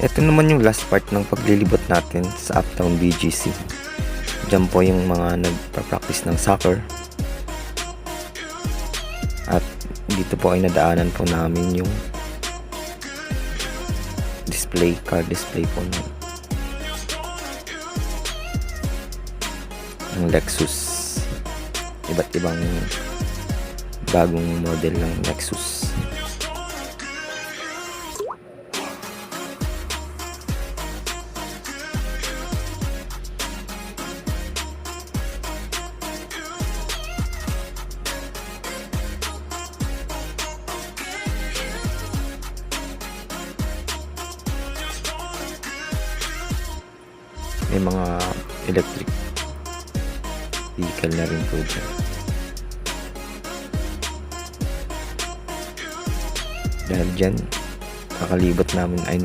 Ito naman yung last part ng paglilibot natin sa Uptown BGC. Diyan po yung mga nagpa-practice ng soccer. At dito po ay nadaanan po namin yung car display po ng Lexus. Iba't ibang bagong model ng Lexus. May mga electric vehicle na rin po dyan. Dahil dyan, kakalibot namin ay